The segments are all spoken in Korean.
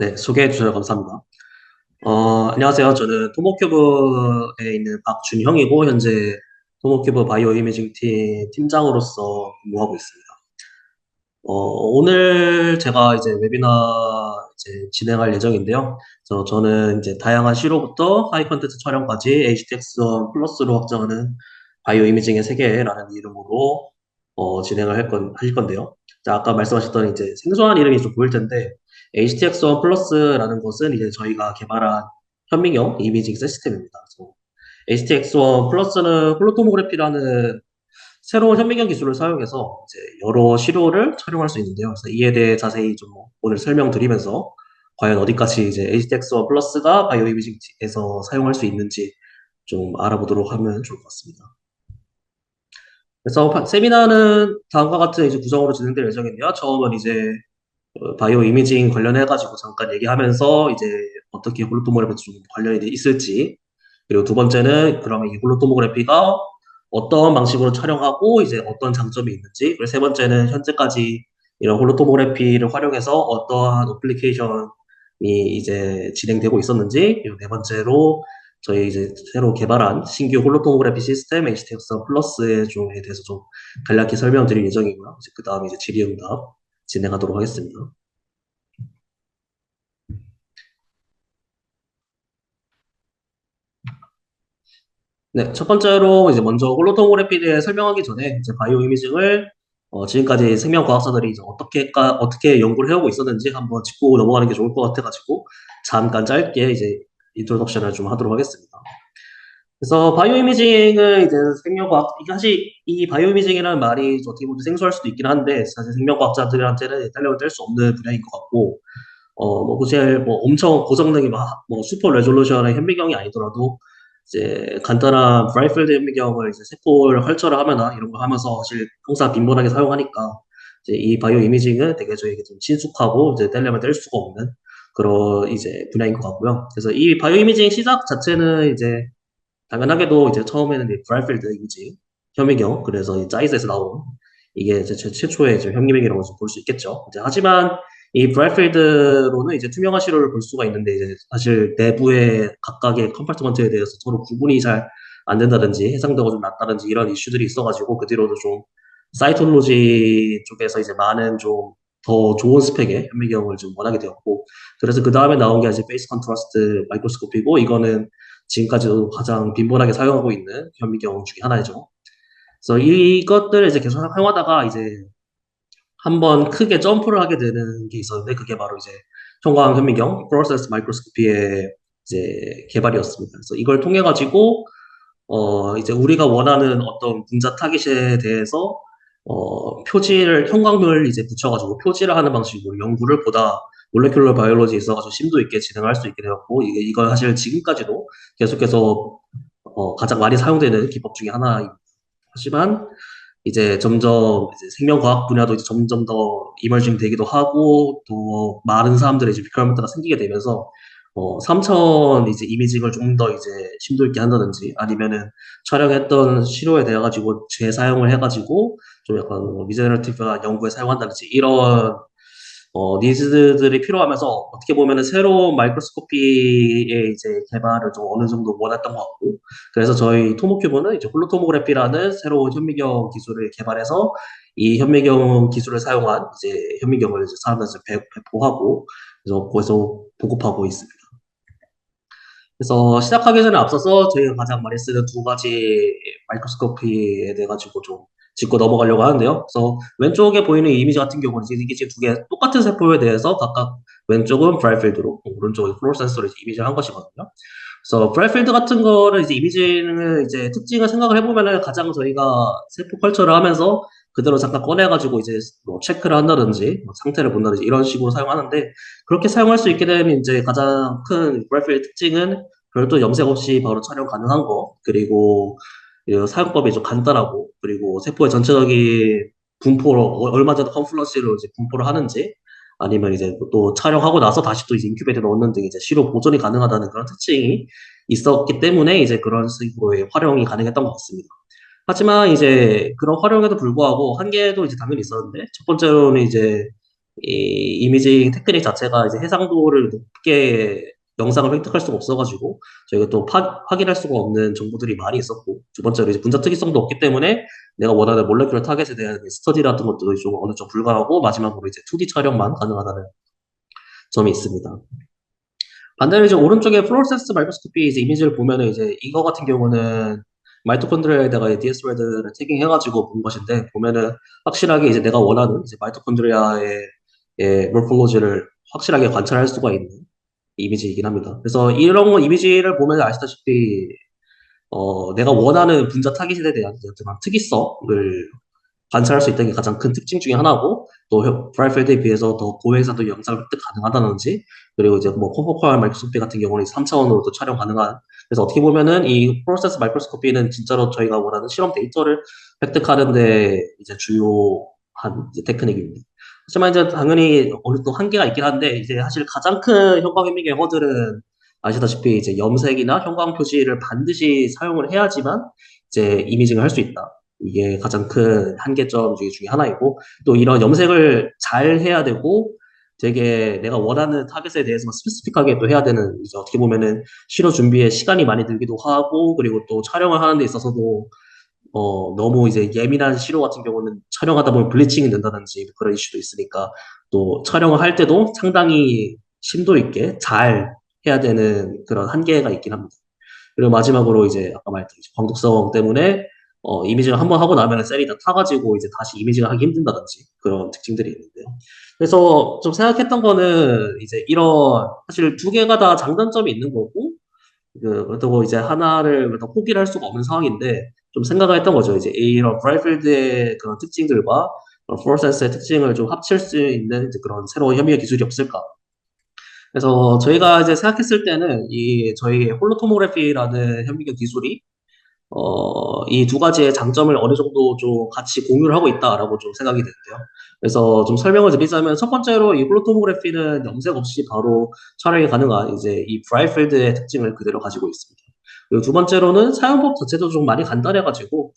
네, 소개해 주셔서 감사합니다. 안녕하세요. 저는 토모큐브에 있는 박준형이고, 현재 토모큐브 바이오 이미징 팀 팀장으로서 근무하고 있습니다. 오늘 제가 이제 웨비나 이제 진행할 예정인데요. 저는 이제 다양한 시로부터 하이 컨텐츠 촬영까지 HTX1 플러스로 확장하는 바이오 이미징의 세계라는 이름으로 진행을 하실 건데요. 자, 아까 말씀하셨던 이제 생소한 이름이 좀 보일 텐데, HTX1 플러스라는 것은 이제 저희가 개발한 현미경 이미징 시스템입니다. 그래서 HTX1 플러스는 홀로토모그래피라는 새로운 현미경 기술을 사용해서 이제 여러 시료를 촬영할 수 있는데요. 그래서 이에 대해 자세히 좀 오늘 설명드리면서 과연 어디까지 이제 HTX1 플러스가 바이오 이미징에서 사용할 수 있는지 좀 알아보도록 하면 좋을 것 같습니다. 그래서 세미나는 다음과 같은 이제 구성으로 진행될 예정인데요. 처음은 이제 바이오 이미징 관련해가지고 잠깐 얘기하면서 이제 어떻게 홀로토모그래피 좀 관련이 있을지, 그리고 두 번째는 그러면 이 홀로토모그래피가 어떤 방식으로 촬영하고 이제 어떤 장점이 있는지, 그리고 세 번째는 현재까지 이런 홀로토모그래피를 활용해서 어떠한 어플리케이션이 이제 진행되고 있었는지, 그리고 네 번째로 저희 이제 새로 개발한 신규 홀로토모그래피 시스템 HTX 플러스에 대해서 좀 간략히 설명드릴 예정이고요. 그 다음에 이제 질의응답 진행하도록 하겠습니다. 네, 첫 번째로 이제 먼저 홀로토모그래피에 대해 설명하기 전에 이제 바이오 이미징을 지금까지 생명과학자들이 이제 어떻게 연구를 해오고 있었는지 한번 짚고 넘어가는 게 좋을 것 같아가지고 잠깐 짧게 이제 인트로덕션을 좀 하도록 하겠습니다. 그래서 바이오 이미징은 이제 생명과학, 이게 사실 이 바이오 이미징이라는 말이 어떻게 보면 생소할 수도 있긴 한데 사실 생명과학자들한테는 딸려을 뗄 수 없는 분야인 것 같고 뭐, 제일, 뭐, 엄청 고성능이 뭐, 슈퍼 레졸루션의 현미경이 아니더라도, 이제, 간단한 브라이필드 현미경을 이제 세포를 컬처를 하거나 이런 거 하면서 사실 항상 빈번하게 사용하니까, 이제 이 바이오 이미징은 되게 저에게 좀 친숙하고, 이제 떼려면 뗄 수가 없는 그런 이제 분야인 것 같고요. 그래서 이 바이오 이미징 시작 자체는 이제, 당연하게도 이제 처음에는 이 브라이필드 이미징, 현미경, 그래서 이 자이스에서 나온, 이게 이제 최초의 이제 현미경이라고 볼 수 있겠죠. 이제 하지만, 이 브라이필드로는 이제 투명한 시료를 볼 수가 있는데 이제 사실 내부의 각각의 컴파트먼트에 대해서 서로 구분이 잘 안 된다든지 해상도가 좀 낮다든지 이런 이슈들이 있어가지고 그 뒤로도 좀 사이톨로지 쪽에서 이제 많은 좀 더 좋은 스펙의 현미경을 좀 원하게 되었고, 그래서 그 다음에 나온 게 이제 페이스 컨트라스트 마이크로스코피고, 이거는 지금까지도 가장 빈번하게 사용하고 있는 현미경 중에 하나죠. 그래서 이것들을 이제 계속 사용하다가 이제 한번 크게 점프를 하게 되는 게 있었는데, 그게 바로 이제 형광 현미경 프로세스 마이크로스코피의 이제 개발이었습니다. 그래서 이걸 통해 가지고 이제 우리가 원하는 어떤 분자 타깃에 대해서 표지를 형광을 이제 붙여가지고 표지를 하는 방식으로 연구를 보다 몰레큘러 바이올로지에 있어가지고 심도 있게 진행할 수 있게 되었고, 이건 사실 지금까지도 계속해서 가장 많이 사용되는 기법 중에 하나입니다. 하지만 이제 점점 이제 생명과학 분야도 이제 점점 더 이머징 되기도 하고 또 많은 사람들의 이제 리퀘어먼트가 생기게 되면서 3차원 이제 이미징을 좀 더 이제 심도 있게 한다든지 아니면은 촬영했던 시료에 대해 가지고 재사용을 해가지고 좀 약간 리제너티브한 연구에 사용한다든지 이런 니즈들이 필요하면서 어떻게 보면은 새로운 마이크로스코피의 이제 개발을 좀 어느 정도 원했던 것 같고, 그래서 저희 토모큐브는 이제 홀로토모그래피라는 새로운 현미경 기술을 개발해서 이 현미경 기술을 사용한 이제 현미경을 이제 사람들한테 배포하고 그래서 거기서 보급하고 있습니다. 그래서 시작하기 전에 앞서서 저희가 가장 많이 쓰는 두 가지 마이크로스코피에 대해 가지고 좀 짚고 넘어가려고 하는데요. 그래서 왼쪽에 보이는 이미지 같은 경우는 이게 지금 두 개 똑같은 세포에 대해서 각각 왼쪽은 브라이필드로 오른쪽은 플로로센스로 이미지를 한 것이거든요. 그래서 브라이필드 같은 거를 이제 이미지는 이제 특징을 생각을 해보면은 가장 저희가 세포 컬처를 하면서 그대로 잠깐 꺼내가지고 이제 뭐 체크를 한다든지 뭐 상태를 본다든지 이런 식으로 사용하는데, 그렇게 사용할 수 있게 되면 이제 가장 큰 브라이필드 특징은 별도 염색 없이 바로 촬영 가능한 거, 그리고 이 사용법이 좀 간단하고, 그리고 세포의 전체적인 분포로 얼마 전에 컨플런시로 이제 분포를 하는지 아니면 이제 또 촬영하고 나서 다시 또 이제 인큐베이터에 넣는 등 이제 시료 보존이 가능하다는 그런 특징이 있었기 때문에 이제 그런 식으로의 활용이 가능했던 것 같습니다. 하지만 이제 그런 활용에도 불구하고 한계도 이제 당연히 있었는데, 첫 번째로는 이제 이 이미지 테크닉 자체가 이제 해상도를 높게 영상을 획득할 수가 없어가지고 저희가 또 확인할 수가 없는 정보들이 많이 있었고 두 번째로 이제 분자 특이성도 없기 때문에 내가 원하는 몰레큘러 타겟에 대한 스터디 같은 것도 좀 어느 정도 불가하고 마지막으로 이제 2D 촬영만 가능하다는 점이 있습니다. 반대로 이제 오른쪽에 플로로센스 마이크로스코피 이제 이미지를 보면은 이제 이거 같은 경우는 마이토콘드리아에다가 DS레드를 태깅해가지고 본 것인데 보면은 확실하게 이제 내가 원하는 이제 마이토콘드리아의 몰폴로지를 확실하게 관찰할 수가 있는 이미지이긴 합니다. 그래서 이런 거 이미지를 보면 아시다시피 내가 원하는 분자 타깃에 대한 어떤 특이성을 관찰할 수 있다는 게 가장 큰 특징 중에 하나고 또 브라이필드에 비해서 더 고해상도 영상을 획득 가능하다든지 그리고 이제 뭐 콘포컬 마이크로스코피 같은 경우는 3차원으로도 촬영 가능한 그래서 어떻게 보면은 이 프로세스 마이크로스코피는 진짜로 저희가 원하는 실험 데이터를 획득하는데 이제 주요한 이제 테크닉입니다. 하지만 이제 당연히 어느 정도 한계가 있긴 한데 이제 사실 가장 큰 형광 현미경 허들은 아시다시피 이제 염색이나 형광 표시를 반드시 사용을 해야지만 이제 이미징을 할 수 있다. 이게 가장 큰 한계점 중에 하나이고 또 이런 염색을 잘 해야 되고 되게 내가 원하는 타겟에 대해서 스페시픽하게 또 해야 되는 이제 어떻게 보면은 실어 준비에 시간이 많이 들기도 하고 그리고 또 촬영을 하는 데 있어서도 너무 이제 예민한 시로 같은 경우는 촬영하다 보면 블리칭이 된다든지 그런 이슈도 있으니까 또 촬영을 할 때도 상당히 심도 있게 잘 해야 되는 그런 한계가 있긴 합니다. 그리고 마지막으로 이제 아까 말했던 이제 광독성 때문에 이미징을 한번 하고 나면 셀이 다 타가지고 이제 다시 이미징을 하기 힘든다든지 그런 특징들이 있는데요. 그래서 좀 생각했던 거는 이제 이런 사실 두 개가 다 장단점이 있는 거고 그렇다고 이제 하나를 그렇다고 포기를 할 수가 없는 상황인데 좀 생각을 했던 거죠. 이제 이런 브라이필드의 그런 특징들과 플로센스의 특징을 좀 합칠 수 있는 이제 그런 새로운 협의의 기술이 없을까. 그래서 저희가 이제 생각했을 때는 이 저희 홀로토모그래피라는 현미경 기술이 이 두 가지의 장점을 어느 정도 좀 같이 공유를 하고 있다라고 좀 생각이 되는데요. 그래서 좀 설명을 드리자면 첫 번째로 이 홀로토모그래피는 염색 없이 바로 촬영이 가능한 이제 이 브라이필드의 특징을 그대로 가지고 있습니다. 그리고 두 번째로는 사용법 자체도 좀 많이 간단해가지고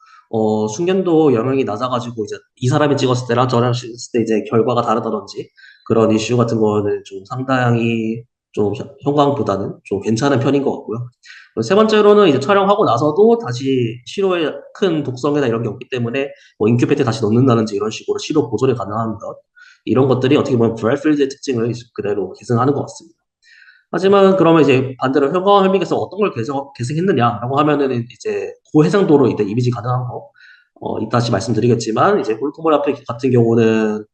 숙련도 영향이 낮아가지고 이제 이 사람이 찍었을 때랑 저랑 찍었을 때 이제 결과가 다르다든지 그런 이슈 같은 거는 좀 상당히 좀 형광보다는 좀 괜찮은 편인 것 같고요. 세 번째로는 이제 촬영하고 나서도 다시 시로의 큰 독성이나 이런 게 없기 때문에 뭐 인큐베이터에 다시 넣는다든지 이런 식으로 시로 보존이 가능한 것 이런 것들이 어떻게 보면 브라이필드의 특징을 그대로 계승하는 것 같습니다. 하지만 그러면 이제 반대로 형광 현미경에서 어떤 걸 계승했느냐라고 하면은 이제 고해상도로 이제 이미지 가능한 거 이따시 말씀드리겠지만 이제 홀토모라피 같은 경우는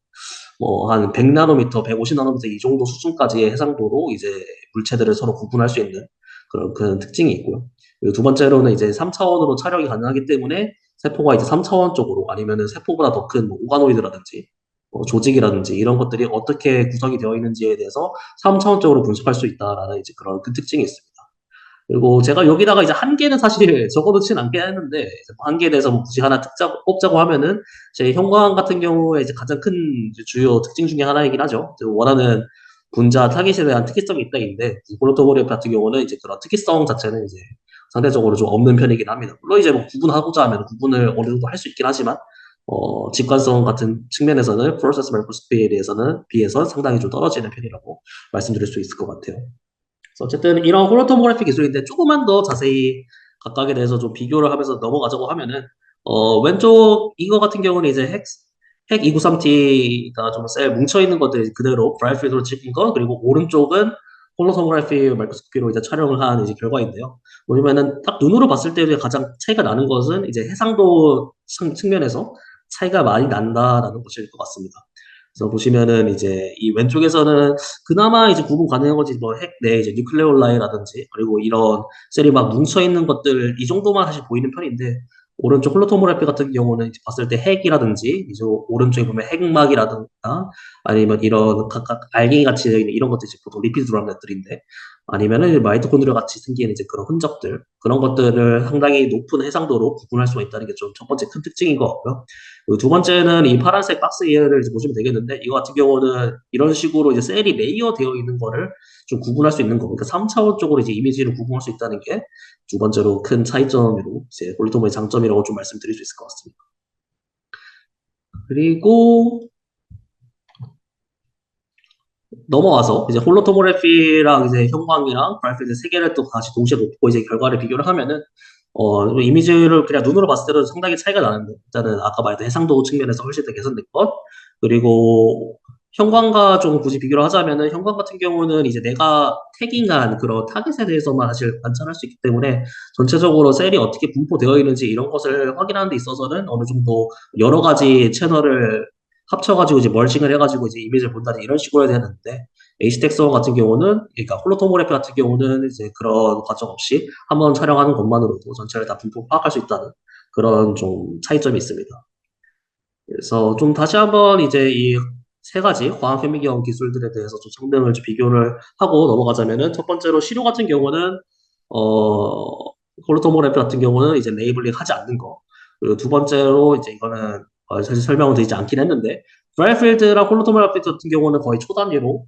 뭐 한 100나노미터, 150나노미터 이 정도 수준까지의 해상도로 이제 물체들을 서로 구분할 수 있는 그런 특징이 있고요. 그리고 두 번째로는 이제 3차원으로 촬영이 가능하기 때문에 세포가 이제 3차원 쪽으로 아니면은 세포보다 더 큰 오가노이드라든지 조직이라든지 이런 것들이 어떻게 구성이 되어 있는지에 대해서 3차원적으로 분석할 수 있다라는 이제 그런 그 특징이 있습니다. 그리고 제가 여기다가 이제 한계는 사실 적어놓진 않긴 했는데, 이제 뭐 한계에 대해서 뭐 굳이 하나 꼽자고 하면은, 제 형광 같은 경우에 이제 가장 큰 이제 주요 특징 중에 하나이긴 하죠. 원하는 분자 타깃에 대한 특이성이 있다인데, 볼로토그래프 같은 경우는 이제 그런 특이성 자체는 이제 상대적으로 좀 없는 편이긴 합니다. 물론 이제 뭐 구분하고자 하면 구분을 어느 정도 할 수 있긴 하지만, 직관성 같은 측면에서는 프로세스 마이크로스코피에 대해서는 비해서 상당히 좀 떨어지는 편이라고 말씀드릴 수 있을 것 같아요. 그래서 어쨌든 이런 홀로토모그래피 기술인데 조금만 더 자세히 각각에 대해서 좀 비교를 하면서 넘어가자고 하면은 왼쪽 이거 같은 경우는 이제 핵 293T가 좀 셀 뭉쳐있는 것들 그대로 브라이트필드로 찍은 거 그리고 오른쪽은 홀로토모그래피 마이크로스코피로 이제 촬영을 한 이제 결과인데요. 뭐냐면은 딱 눈으로 봤을 때 가장 차이가 나는 것은 이제 해상도 측면에서 차이가 많이 난다라는 것일 것 같습니다. 그래서 보시면은 이제 이 왼쪽에서는 그나마 이제 구분 가능한 거지 뭐 핵 내 이제 뉴클레올라이라든지 그리고 이런 셀이 막 뭉쳐 있는 것들 이 정도만 사실 보이는 편인데 오른쪽 홀로토모그래피 같은 경우는 이제 봤을 때 핵이라든지 이제 오른쪽에 보면 핵막이라든가 아니면 이런 각각 알갱이 같이 되어 있는 이런 것들이 이제 보통 리피드 드랍let들인데 아니면은 마이토콘드리아 같이 생기는 이제 그런 흔적들 그런 것들을 상당히 높은 해상도로 구분할 수가 있다는 게 좀 첫 번째 큰 특징인 것 같고요. 그리고 두 번째는 이 파란색 박스 이해를 이제 보시면 되겠는데 이거 같은 경우는 이런 식으로 이제 셀이 레이어 되어 있는 거를 좀 구분할 수 있는 거. 그러니까 3차원적으로 이제 이미지를 구분할 수 있다는 게 두 번째로 큰 차이점으로 이제 폴리토모의 장점이라고 좀 말씀드릴 수 있을 것 같습니다. 그리고 넘어와서 이제 홀로토모그래피랑 이제 형광이랑 브라이트드 세 개를 또 다시 동시에 놓고 이제 결과를 비교를 하면은 이미지를 그냥 눈으로 봤을 때도 상당히 차이가 나는데 일단은 아까 말했던 해상도 측면에서 훨씬 더 개선된 것 그리고 형광과 좀 굳이 비교를 하자면은 형광 같은 경우는 이제 내가 태깅한 그런 타겟에 대해서만 사실 관찰할 수 있기 때문에 전체적으로 셀이 어떻게 분포되어 있는지 이런 것을 확인하는 데 있어서는 어느 정도 여러 가지 채널을 합쳐가지고 이제 멀칭을 해가지고 이제 이미지를 본다는 이런 식으로 해야 되는데 HTX1 같은 경우는 그러니까 홀로토모그래피 같은 경우는 이제 그런 과정 없이 한번 촬영하는 것만으로도 전체를 다 분포 파악할 수 있다는 그런 좀 차이점이 있습니다. 그래서 좀 다시 한번 이제 이 세 가지 광학 현미경 기술들에 대해서 좀 성능을 좀 비교를 하고 넘어가자면은 첫 번째로 시료 같은 경우는 홀로토모그래피 같은 경우는 이제 레이블링 하지 않는 거. 그리고 두 번째로 이제 이거는 사실 설명은 드리지 않긴 했는데 드라이필드랑 홀로토모그래피 같은 경우는 거의 초단위로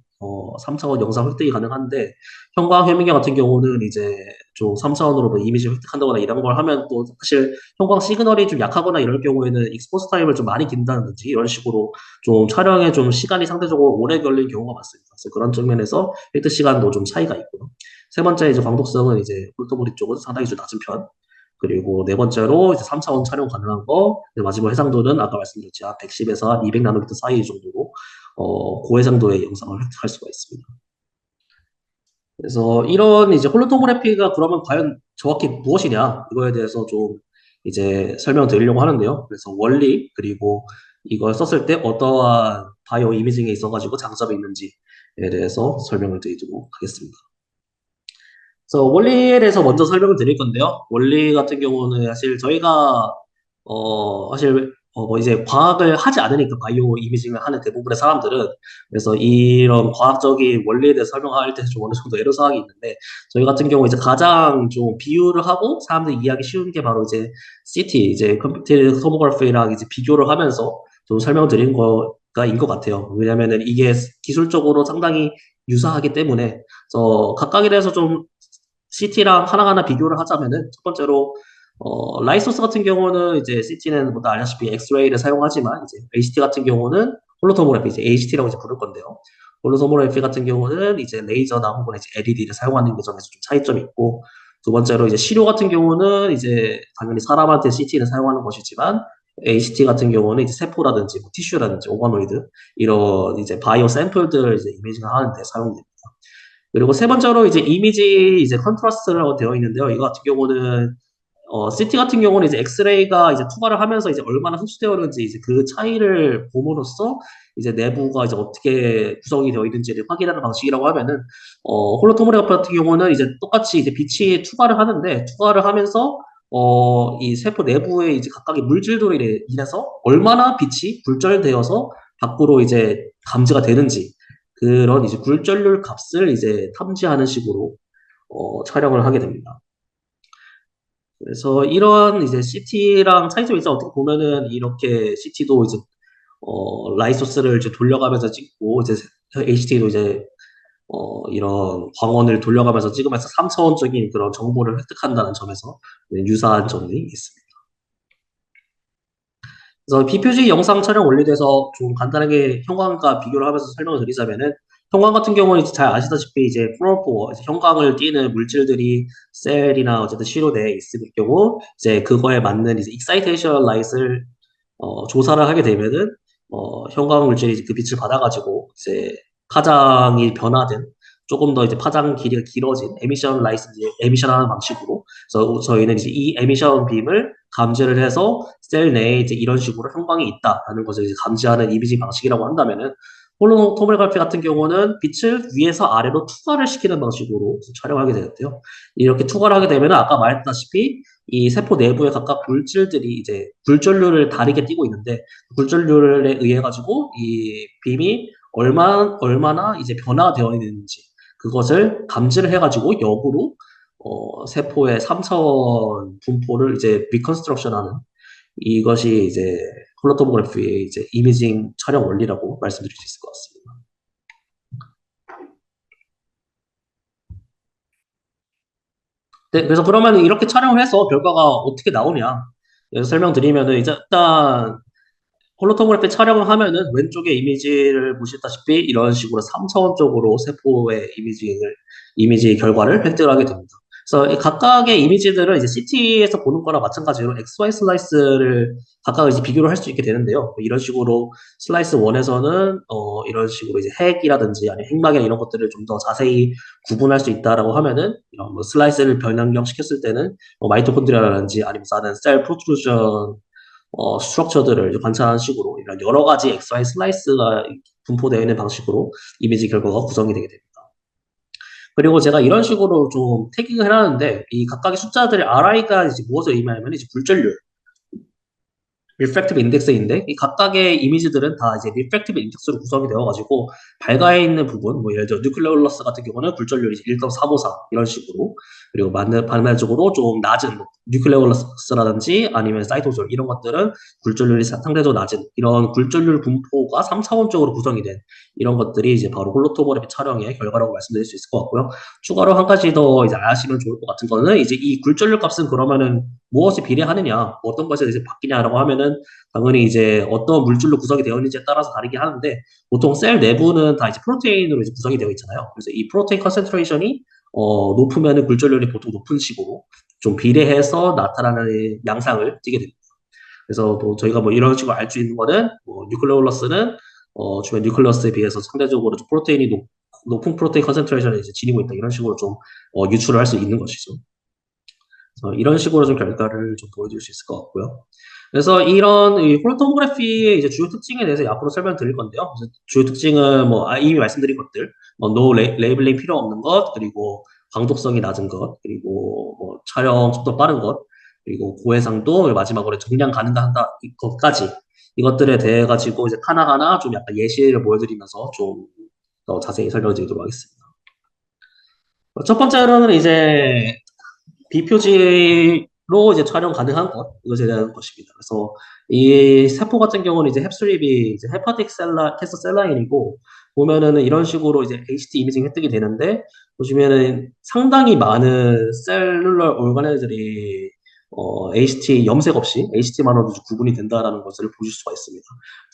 3차원 영상 획득이 가능한데 형광 현미경 같은 경우는 이제 좀 3차원으로도 이미지 획득한다거나 이런 걸 하면 또 사실 형광 시그널이 좀 약하거나 이럴 경우에는 익스포스 타임을 좀 많이 긴다든지 이런 식으로 좀 촬영에 좀 시간이 상대적으로 오래 걸리는 경우가 많습니다. 그래서 그런 측면에서 획득 시간도 좀 차이가 있고요. 세 번째 이제 광독성은 이제 폴터보리 쪽은 상당히 좀 낮은 편. 그리고 네 번째로 이제 3차원 촬영 가능한 거. 마지막 해상도는 아까 말씀드렸죠. 110에서 한 200나노미터 사이 정도로 고해상도의 영상을 획득할 수가 있습니다. 그래서 이런 이제 홀로토그래피가 그러면 과연 정확히 무엇이냐 이거에 대해서 좀 이제 설명드리려고 하는데요. 그래서 원리 그리고 이걸 썼을 때 어떠한 바이오 이미징에 있어가지고 장점이 있는지에 대해서 설명을 드리도록 하겠습니다. 그래서 원리에 대해서 먼저 설명을 드릴 건데요. 원리 같은 경우는 사실 저희가 사실 뭐 이제 과학을 하지 않으니까 바이오 이미징을 하는 대부분의 사람들은 그래서 이런 과학적인 원리에 대해서 설명할 때 좀 어느 정도 애로사항이 있는데 저희 같은 경우 이제 가장 좀 비유를 하고 사람들이 이해하기 쉬운 게 바로 이제 CT 이제 컴퓨터 토모그래피랑 이제 비교를 하면서 좀 설명드린 거가인 것 같아요. 왜냐면은 이게 기술적으로 상당히 유사하기 때문에 각각에 대해서 좀 CT랑 하나하나 비교를 하자면은 첫 번째로 라이소스 같은 경우는 이제 CT는 모두 알다시피 엑스레이를 사용하지만 이제 HT 같은 경우는 홀로토모그래피 이제 HT라고 이제 부를 건데요. 홀로토모그래피 같은 경우는 이제 레이저나 혹은 이제 LED를 사용하는 점에서 좀 차이점이 있고 두 번째로 이제 시료 같은 경우는 이제 당연히 사람한테 CT를 사용하는 것이지만 HT 같은 경우는 이제 세포라든지 뭐 티슈라든지 오가노이드 이런 이제 바이오 샘플들을 이제 이미징 하는데 사용됩니다. 그리고 세 번째로 이제 이미지 이제 컨트라스트라고 되어 있는데요. 이거 같은 경우는 CT 같은 경우는 이제 엑스레이가 이제 투과를 하면서 이제 얼마나 흡수되었는지 이제 그 차이를 봄으로써 이제 내부가 이제 어떻게 구성이 되어 있는지를 확인하는 방식이라고 하면은 홀로토모그래피 같은 경우는 이제 똑같이 이제 빛이 투과를 하는데 투과를 하면서 이 세포 내부에 이제 각각의 물질들로 인해서 얼마나 빛이 굴절되어서 밖으로 이제 감지가 되는지 그런 이제 굴절률 값을 이제 탐지하는 식으로 촬영을 하게 됩니다. 그래서 이런 이제 CT랑 차이점이 있어 어떻게 보면은 이렇게 CT도 이제 라이소스를 이제 돌려가면서 찍고 이제 HT도 이제 이런 광원을 돌려가면서 찍으면서 3차원적인 그런 정보를 획득한다는 점에서 유사한 점이 있습니다. 그래서 비표지 영상 촬영 원리에 대해서 좀 간단하게 형광과 비교를 하면서 설명을 드리자면은 형광 같은 경우는 이제 잘 아시다시피 이제 플로로포 형광을 띠는 물질들이 셀이나 어쨌든 시로 내에 있을 경우 이제 그거에 맞는 이제 익사이테이션 라이트를 조사를 하게 되면은 형광 물질이 이제 그 빛을 받아가지고 이제 파장이 변화된 조금 더 이제 파장 길이가 길어진 에미션 라이트 에미션하는 방식으로 그래서 저희는 이제 이 에미션 빔을 감지를 해서 셀 내에 이제 이런 식으로 형광이 있다라는 것을 이제 감지하는 이미지 방식이라고 한다면은 홀로토모그래피 같은 경우는 빛을 위에서 아래로 투과를 시키는 방식으로 촬영하게 되는데요. 이렇게 투과를 하게 되면 아까 말했다시피 이 세포 내부에 각각 물질들이 이제 굴절률을 다르게 띠고 있는데 굴절률에 의해 가지고 이 빔이 얼마나 이제 변화되어 있는지 그것을 감지를 해가지고 역으로 세포의 3차원 분포를 이제 리컨스트럭션하는 이것이 이제 홀로토모그래피의 이제 이미징 촬영 원리라고 말씀드릴 수 있을 것 같습니다. 네, 그래서 그러면 이렇게 촬영을 해서 결과가 어떻게 나오냐? 그래서 설명드리면은 이제 일단 홀로토그래피 촬영을 하면은 왼쪽에 이미지를 보시다시피 이런 식으로 3차원적으로 세포의 이미지 결과를 획득하게 됩니다. 그래서 이 각각의 이미지들은 이제 CT에서 보는 거랑 마찬가지로 XY 슬라이스를 각각 이제 비교를 할 수 있게 되는데요. 이런 식으로 슬라이스 1에서는 이런 식으로 이제 핵이라든지 아니면 핵막이나 이런 것들을 좀 더 자세히 구분할 수 있다라고 하면은 이런 뭐 슬라이스를 변형시켰을 때는 마이토콘드리아라든지 아니면 다른 셀 프로트루전 스트럭처들을 이제 관찰하는 식으로 이런 여러 가지 XY 슬라이스가 분포되어 있는 방식으로 이미지 결과가 구성이 되게 됩니다. 그리고 제가 이런 식으로 좀 태깅을 해놨는데 이 각각의 숫자들의 RI가 이제 무엇을 의미하냐면 이제 굴절률, 리프렉티브 인덱스인데 이 각각의 이미지들은 다 이제 리프렉티브 인덱스로 구성이 되어가지고 밝아 있는 부분, 뭐 예를 들어 뉴클레올러스 같은 경우는 굴절률이 1.354 이런 식으로 그리고 반대적으로 좀 낮은 뭐 뉴클레올러스라든지 아니면 사이토졸 이런 것들은 굴절률이 상대적으로 낮은 이런 굴절률 분포가 3차원적으로 구성이 된 이런 것들이 이제 바로 홀로토그래피 촬영의 결과라고 말씀드릴 수 있을 것 같고요. 추가로 한 가지 더 이제 아시면 좋을 것 같은 거는 이제 이 굴절률 값은 그러면은 무엇이 비례하느냐, 어떤 것에 이제 바뀌냐라고 하면은 당연히 이제 어떤 물질로 구성이 되어 있는지에 따라서 다르긴 하는데 보통 셀 내부는 다 이제 프로테인으로 이제 구성이 되어 있잖아요. 그래서 이 프로테인 컨센트레이션이 높으면은 굴절률이 보통 높은 식으로 좀 비례해서 나타나는 양상을 띠게 됩니다. 그래서 또 저희가 뭐 이런 식으로 알 수 있는 거는 뭐 뉴클레올러스는 주변 뉴클레어스에 비해서 상대적으로 좀 프로테인이 높은 프로테인 컨센트레이션을 이제 지니고 있다 이런 식으로 좀 유추를 할 수 있는 것이죠. 이런 식으로 좀 결과를 좀 보여줄 수 있을 것 같고요. 그래서 이런 이 홀로토모그래피의 이제 주요 특징에 대해서 앞으로 설명드릴 건데요. 그래서 주요 특징은 뭐 이미 말씀드린 것들, 노 레이블링 필요 없는 것, 그리고 광독성이 낮은 것, 그리고 뭐 촬영 속도 빠른 것, 그리고 고해상도 마지막으로 정량 가능하다 것까지 이것들에 대해 가지고 이제 하나하나 좀 약간 예시를 보여드리면서 좀 더 자세히 설명드리도록 하겠습니다. 첫 번째로는 이제 비표지로 이제 촬영 가능한 것, 이것에 대한 것입니다. 그래서 이 세포 같은 경우는 이제 햅스립이 이제 헤파틱 캐서 셀라인이고, 보면은 이런 식으로 이제 HT 이미징 획득이 되는데, 보시면은 상당히 많은 셀룰러 오르가네들이 HT 염색 없이 HT만으로도 구분이 된다라는 것을 보실 수가 있습니다.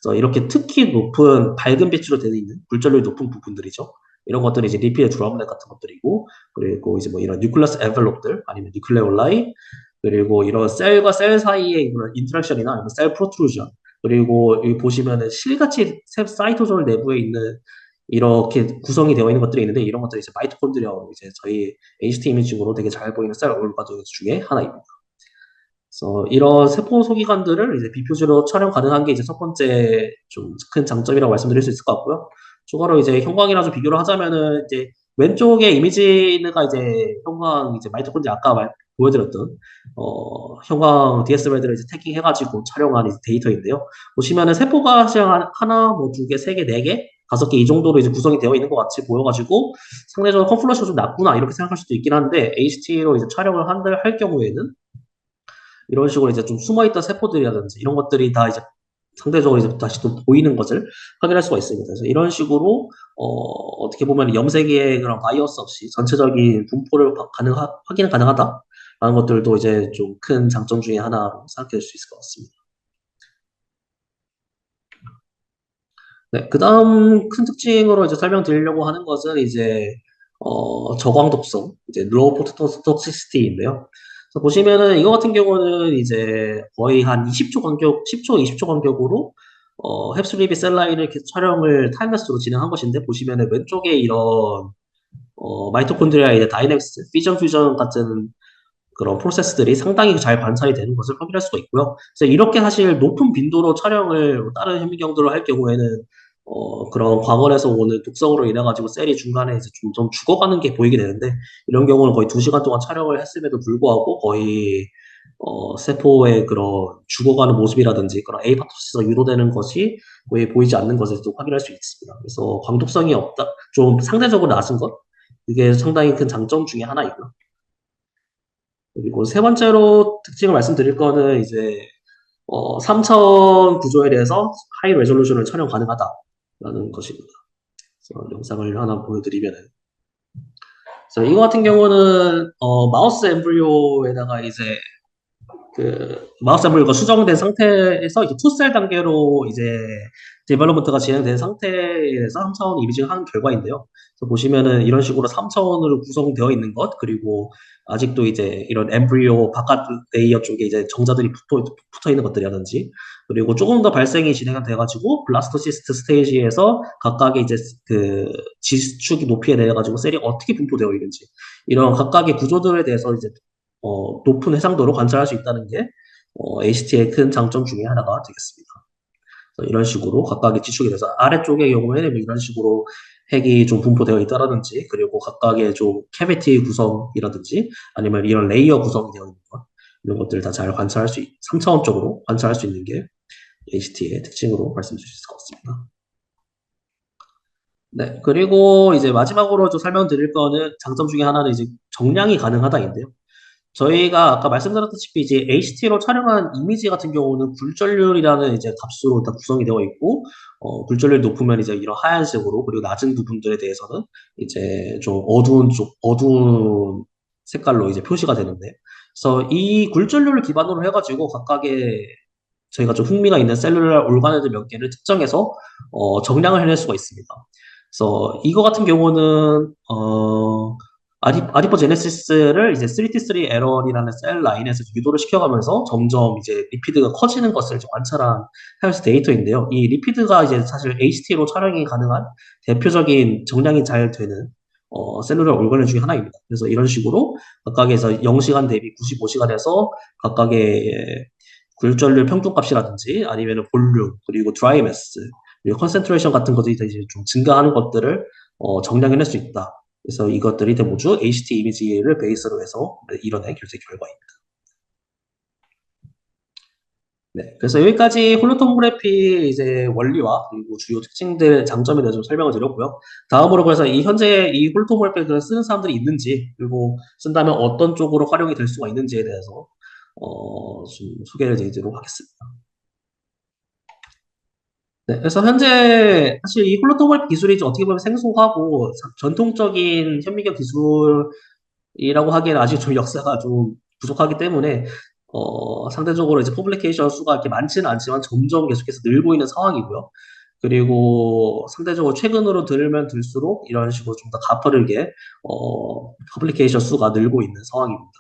그래서 이렇게 특히 높은 밝은 빛으로 되어 있는 굴절률이 높은 부분들이죠. 이런 것들이 이제 리피의 드럼렛 같은 것들이고, 그리고 이제 뭐 이런 뉴클러스 엔벨롭들 아니면 뉴클레올라이 그리고 이런 셀과 셀 사이의 그런 인터랙션이나 아니면 셀 프로트루전 그리고 여기 보시면은 실같이 사이토존 내부에 있는 이렇게 구성이 되어 있는 것들이 있는데 이런 것들이 이제 마이토콘드리아로 이제 저희 HT 이미징으로 되게 잘 보이는 셀 오르가드 중에 하나입니다. 그래서 이런 세포 소기관들을 이제 비표지로 촬영 가능한 게 이제 첫 번째 좀 큰 장점이라고 말씀드릴 수 있을 것 같고요. 추가로 이제 형광이랑 좀 비교를 하자면은 이제 왼쪽에 이미지가 이제 형광 이제 마이토콘드리아 아까 보여드렸던 형광 DSLR들을 이제 태깅 해가지고 촬영한 이제 데이터인데요. 보시면은 세포가 하나, 뭐 두 개, 세 개, 네 개, 다섯 개 이 정도로 이제 구성이 되어 있는 것 같이 보여가지고 상대적으로 컨플러시가 좀 낮구나 이렇게 생각할 수도 있긴 한데 HT로 이제 촬영을 할 경우에는 이런 식으로 이제 좀 숨어있던 세포들이라든지 이런 것들이 다 이제 상대적으로 이제 다시 또 보이는 것을 확인할 수가 있습니다. 그래서 이런 식으로 어떻게 보면 염색의 그런 바이어스 없이 전체적인 분포를 확인 가능하다라는 것들도 이제 좀 큰 장점 중에 하나로 생각할 수 있을 것 같습니다. 네, 그 다음 큰 특징으로 이제 설명드리려고 하는 것은 이제 저광독성, 이제 low phototoxicity인데요. 그래서 보시면은 이거 같은 경우는 이제 거의 한 20초 간격, 10초, 20초 간격으로 햅스리비 셀라인을 이렇게 촬영을 타임레스로 진행한 것인데 보시면은 왼쪽에 이런 마이토콘드리아의 이제 다이내믹스, 퓨전 같은 그런 프로세스들이 상당히 잘 관찰이 되는 것을 확인할 수가 있고요. 그래서 이렇게 사실 높은 빈도로 촬영을 다른 현미경들을 할 경우에는 그런 광원에서 오는 독성으로 인해 가지고 셀이 중간에 이제 좀 죽어가는 게 보이게 되는데 이런 경우는 거의 2시간 동안 촬영을 했음에도 불구하고 거의 세포의 그런 죽어가는 모습이라든지 그런 에이파토시스가 유도되는 것이 거의 보이지 않는 것을 좀 확인할 수 있습니다. 그래서 광독성이 없다, 좀 상대적으로 낮은 것, 이게 상당히 큰 장점 중에 하나이고요. 그리고 세 번째로 특징을 말씀드릴 거는 이제 3차원 구조에 대해서 하이 레졸루션을 촬영 가능하다라는 것입니다. 그래서 영상을 하나 보여드리면은 그래서 이거 같은 경우는 마우스 엠브리오에다가 이제 마우스 샘플과 수정된 상태에서 이제 투셀 단계로 이제 디벨로먼트가 진행된 상태에서 3차원 이미징을 한 결과인데요. 그래서 보시면은 이런 식으로 3차원으로 구성되어 있는 것, 그리고 아직도 이제 이런 엠브리오 바깥 레이어 쪽에 이제 정자들이 붙어 있는 것들이라든지, 그리고 조금 더 발생이 진행돼가지고 블라스토시스트 스테이지에서 각각의 이제 지축 높이에 대해 가지고 셀이 어떻게 분포되어 있는지, 이런 각각의 구조들에 대해서 이제 높은 해상도로 관찰할 수 있다는 게 HT의 큰 장점 중에 하나가 되겠습니다. 그래서 이런 식으로 각각의 지축에 대해서 아래쪽의 경우에는 이런 식으로 핵이 좀 분포되어 있다라든지, 그리고 각각의 좀 캐비티 구성이라든지 아니면 이런 레이어 구성이 되어 있는 것, 이런 것들을 다 잘 관찰할 3차원적으로 관찰할 수 있는 게 HT의 특징으로 말씀드릴 수 있을 것 같습니다. 네, 그리고 이제 마지막으로 좀 설명드릴 거는 장점 중에 하나는 이제 정량이 가능하다인데요. 저희가 아까 말씀드렸다시피 이제 HT로 촬영한 이미지 같은 경우는 굴절률이라는 이제 값으로 다 구성이 되어 있고, 굴절률이 높으면 이제 이런 하얀색으로, 그리고 낮은 부분들에 대해서는 이제 좀 어두운 색깔로 이제 표시가 되는데, 그래서 이 굴절률을 기반으로 해가지고 각각의 저희가 좀 흥미가 있는 셀룰라 올가네들 몇 개를 특정해서 정량을 해낼 수가 있습니다. 그래서 이거 같은 경우는 아디포제네시스를 이제 3T3 에러이라는 셀 라인에서 유도를 시켜가면서 점점 이제 리피드가 커지는 것을 이제 관찰한 하우스 데이터인데요. 이 리피드가 이제 사실 HT로 촬영이 가능한 대표적인 정량이 잘 되는 셀룰러 올가네 중에 하나입니다. 그래서 이런 식으로 각각에서 0시간 대비 95시간에서 각각의 굴절률 평균값이라든지 아니면 볼륨, 그리고 드라이 매스, 그리고 컨센트레이션 같은 것들이 이제 좀 증가하는 것들을 정량해낼 수 있다. 그래서 이것들이 모두 HT 이미지를 베이스로 해서 이뤄낸 결과입니다. 네, 그래서 여기까지 홀로토그래피 이제 원리와 그리고 주요 특징들, 장점에 대해서 좀 설명을 드렸고요. 다음으로 그래서 현재 이 홀로토그래피를 쓰는 사람들이 있는지, 그리고 쓴다면 어떤 쪽으로 활용이 될 수가 있는지에 대해서 좀 소개를 드리도록 하겠습니다. 네, 그래서 현재 사실 이 홀로토그래피 기술이 좀 어떻게 보면 생소하고 전통적인 현미경 기술이라고 하기에는 아직 좀 역사가 좀 부족하기 때문에 상대적으로 이제 퍼블리케이션 수가 이렇게 많지는 않지만 점점 계속해서 늘고 있는 상황이고요. 그리고 상대적으로 최근으로 들으면 들수록 이런 식으로 좀 더 가파르게 퍼블리케이션 수가 늘고 있는 상황입니다.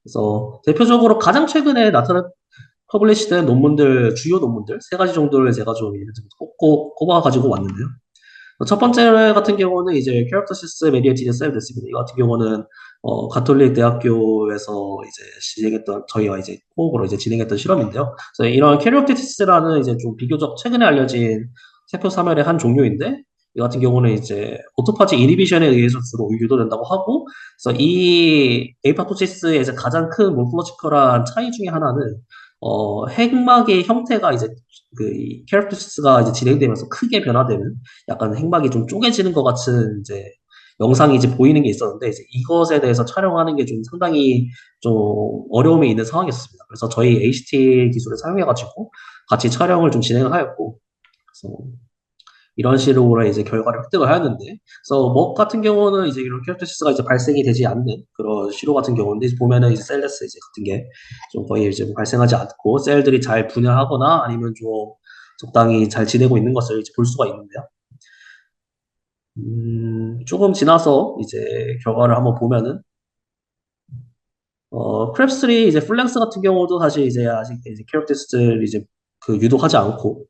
그래서 대표적으로 가장 최근에 나타난 퍼블리시된 논문들, 주요 논문들 세 가지 정도를 제가 좀 꼽아가지고 왔는데요. 첫 번째 같은 경우는 이제 캐릭터시스 메디에이티드 셀 데스입니다. 이거 같은 경우는 가톨릭 대학교에서 이제 진행했던, 저희와 이제 호흡으로 이제 진행했던 실험인데요. 그래서 이런 캐릭터시스라는 이제 좀 비교적 최근에 알려진 세포 사멸의 한 종류인데, 이 같은 경우는 이제 오토파지 이니비션에 의해서 주로 유도된다고 하고, 그래서 이 에이파토시스의 이제 가장 큰 몰포로지컬한 차이 중에 하나는 핵막의 형태가 이제 이 캐릭터시스가 이제 진행되면서 크게 변화되는, 약간 핵막이 좀 쪼개지는 것 같은 이제 영상이 이제 보이는 게 있었는데, 이제 이것에 대해서 촬영하는 게 좀 상당히 좀 어려움이 있는 상황이었습니다. 그래서 저희 HT 기술을 사용해가지고 같이 촬영을 좀 진행을 하였고, 그래서 이런 식으로 이제 결과를 획득을 하였는데, 그래서 먹 같은 경우는 이제 이런 캐릭터시스가 이제 발생이 되지 않는 그런 시로 같은 경우인데, 보면은 이제 셀레스 이제 같은 게 좀 거의 이제 발생하지 않고 셀들이 잘 분열하거나 아니면 좀 적당히 잘 지내고 있는 것을 이제 볼 수가 있는데요. 조금 지나서 이제 결과를 한번 보면은, 크랩3 이제 플랭스 같은 경우도 사실 이제 아직 이제 캐릭터스를 이제 유도하지 않고,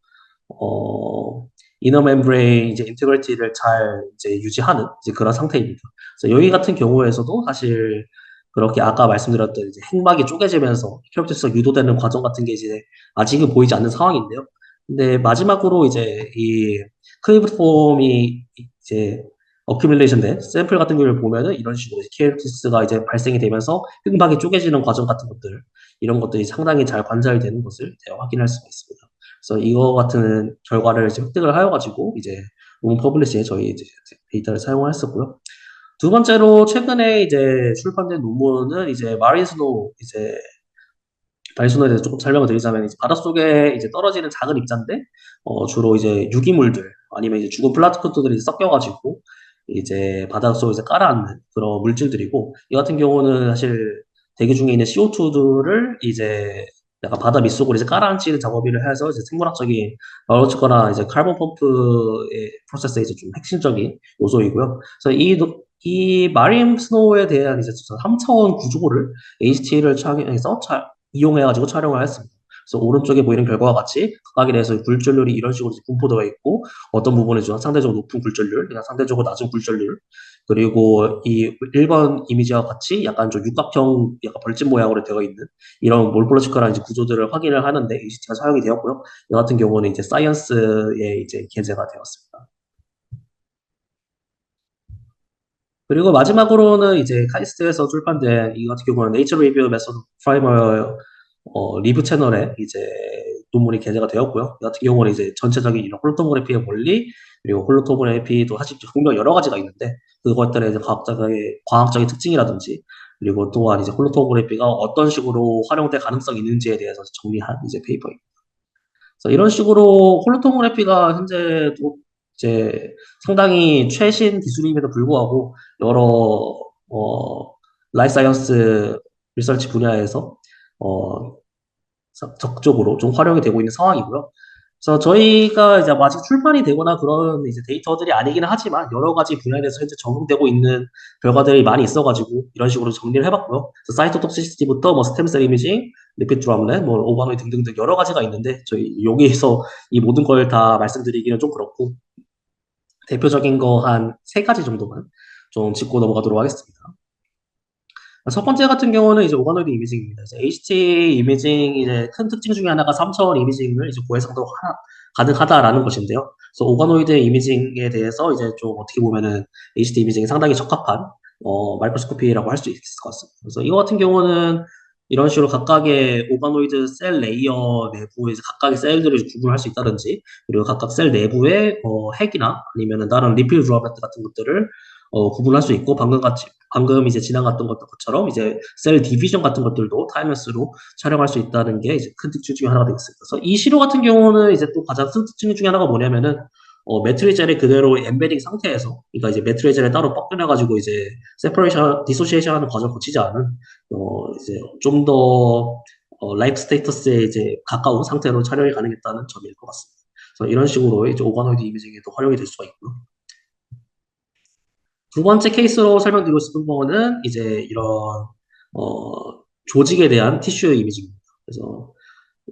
이너 멤브레인 이제 인테그리티를 잘 이제 유지하는 이제 그런 상태입니다. 그래서 여기 같은 경우에서도 사실 그렇게 아까 말씀드렸던 이제 핵막이 쪼개지면서 캐릭터스가 유도되는 과정 같은 게 이제 아직은 보이지 않는 상황인데요. 근데 마지막으로 이제 이 크리브 폼이 이제 어큐뮬레이션 된 샘플 같은 걸 보면은 이런 식으로 KLTS가 이제 발생이 되면서 흑막이 쪼개지는 과정 같은 것들, 이런 것들이 상당히 잘 관찰되는 것을 확인할 수가 있습니다. 그래서 이거 같은 결과를 이제 획득을 하여가지고 이제 논문 퍼블리시에 저희 이제 데이터를 사용을 했었고요. 두 번째로 최근에 이제 출판된 논문은 이제 마리수노에 대해서 조금 설명을 드리자면, 이제 바닷속에 이제 떨어지는 작은 입자인데 주로 이제 유기물들 아니면 이제 죽은 플라스토들이 섞여가지고 이제 바닷속에 이제 깔아앉는 그런 물질들이고, 이 같은 경우는 사실 대기 중에 있는 CO2들을 이제 약간 바다 밑속으로 이제 깔아앉히는 작업을 해서 이제 생물학적인 어쨌거나 이제 카본 펌프의 프로세스의 이제 좀 핵심적인 요소이고요. 그래서 이 마린 스노우에 대한 이제 3차원 구조를 HT를 이용해가지고 촬영을 했습니다. 그래서 오른쪽에 보이는 결과와 같이 각각에 대해서 굴절률이 이런 식으로 이제 분포되어 있고 어떤 부분에 좀 상대적으로 높은 굴절률, 그냥 상대적으로 낮은 굴절률, 그리고 이 1번 이미지와 같이 약간 좀 육각형, 약간 벌집 모양으로 되어 있는 이런 몰폴로지컬한 이제 구조들을 확인을 하는데 HT가 사용이 되었고요. 이 같은 경우는 이제 사이언스에 이제 게재가 되었습니다. 그리고 마지막으로는 이제 카이스트에서 출판된 이 같은 경우는 네이처 리뷰 메소드 프라이머 리뷰 채널에 이제 논문이 게재가 되었고요. 이 같은 경우는 이제 전체적인 이런 홀로토그래피의 원리, 그리고 홀로토그래피도 사실 종류가 여러 가지가 있는데, 그것들의 이제 과학적인 특징이라든지, 그리고 또한 이제 홀로토그래피가 어떤 식으로 활용될 가능성이 있는지에 대해서 정리한 이제 페이퍼입니다. 그래서 이런 식으로 홀로토그래피가 현재도 이제 상당히 최신 기술임에도 불구하고 여러 라이프 사이언스 리서치 분야에서 어, 적극적으로 좀 활용이 되고 있는 상황이고요. 그래서 저희가 이제 아직 출판이 되거나 그런 이제 데이터들이 아니기는 하지만 여러 가지 분야에 대해서 현재 적용되고 있는 결과들이 많이 있어가지고 이런 식으로 정리를 해봤고요. 그래서 사이토톡시시티부터 뭐 스템셀 이미징, 리피드 드럼넷, 뭐 오바노이 등등등 여러 가지가 있는데 저희 여기에서 이 모든 걸 다 말씀드리기는 좀 그렇고 대표적인 거 한 세 가지 정도만 좀 짚고 넘어가도록 하겠습니다. 첫 번째 같은 경우는 이제 오가노이드 이미징입니다. 이제 HT 이미징 이제 큰 특징 중에 하나가 3차원 이미징을 이제 고해상도 가능하다라는 것인데요. 그래서 오가노이드 이미징에 대해서 이제 좀 어떻게 보면은 HT 이미징이 상당히 적합한 마이크로스코피라고 할 수 있을 것 같습니다. 그래서 이거 같은 경우는 이런 식으로 각각의 오가노이드 셀 레이어 내부에 이제 각각의 셀들을 구분할 수 있다든지, 그리고 각각 셀 내부의 핵이나 아니면은 다른 리필 드롭렛 같은 것들을 구분할 수 있고 방금 이제 지나갔던 것처럼 이제 셀 디비전 같은 것들도 타임레스로 촬영할 수 있다는 게 이제 큰 특징 중에 하나가 되겠습니다. 그래서 이 시료 같은 경우는 이제 또 가장 큰 특징 중에 하나가 뭐냐면은 매트리젤을 그대로 엠베딩 상태에서, 그러니까 이제 매트리젤을 따로 뻗겨내가지고 이제 세퍼레이션, 디소시에이션 하는 과정 을 거치지 않은 이제 좀 더 라이프 스테이터스에 이제 가까운 상태로 촬영이 가능했다는 점일 것 같습니다. 그래서 이런 식으로 이제 오가노이드 이미징에도 활용이 될 수가 있고요. 두 번째 케이스로 설명드리고 싶은 거는 이제 이런 조직에 대한 티슈 이미지입니다. 그래서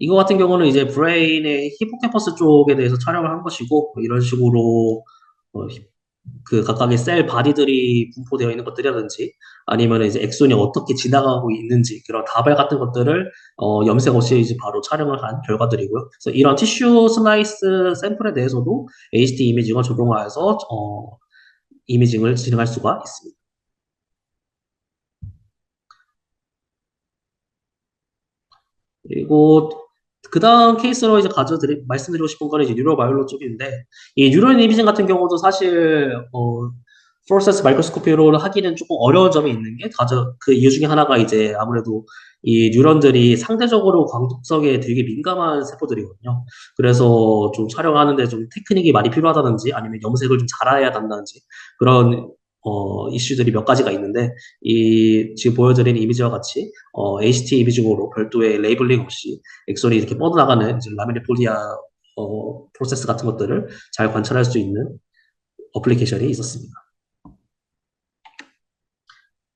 이거 같은 경우는 이제 브레인의 히포캠퍼스 쪽에 대해서 촬영을 한 것이고 이런 식으로 어, 그 각각의 셀 바디들이 분포되어 있는 것들이라든지 아니면 이제 엑손이 어떻게 지나가고 있는지 그런 다발 같은 것들을 염색 없이 이제 바로 촬영을 한 결과들이고요. 그래서 이런 티슈 슬라이스 샘플에 대해서도 HT 이미징을 적용하여서 이미징을 진행할 수가 있습니다. 그리고 그 다음 케이스로 이제 말씀드리고 싶은 거는 이제 뉴로바이올로 쪽인데, 이 뉴럴 이미징 같은 경우도 사실, 프로세스 마이크로스코피로 하기는 조금 어려운 점이 있는 게, 그 이유 중에 하나가 이제 아무래도 이 뉴런들이 상대적으로 광독성에 되게 민감한 세포들이거든요. 그래서 좀 촬영하는데 좀 테크닉이 많이 필요하다든지 아니면 염색을 좀 잘해야 한다든지 그런 이슈들이 몇 가지가 있는데, 이 지금 보여드린 이미지와 같이 HT 이미징으로 별도의 레이블링 없이 엑솔이 이렇게 뻗어나가는 이제 라멜리폴리아 프로세스 같은 것들을 잘 관찰할 수 있는 어플리케이션이 있었습니다.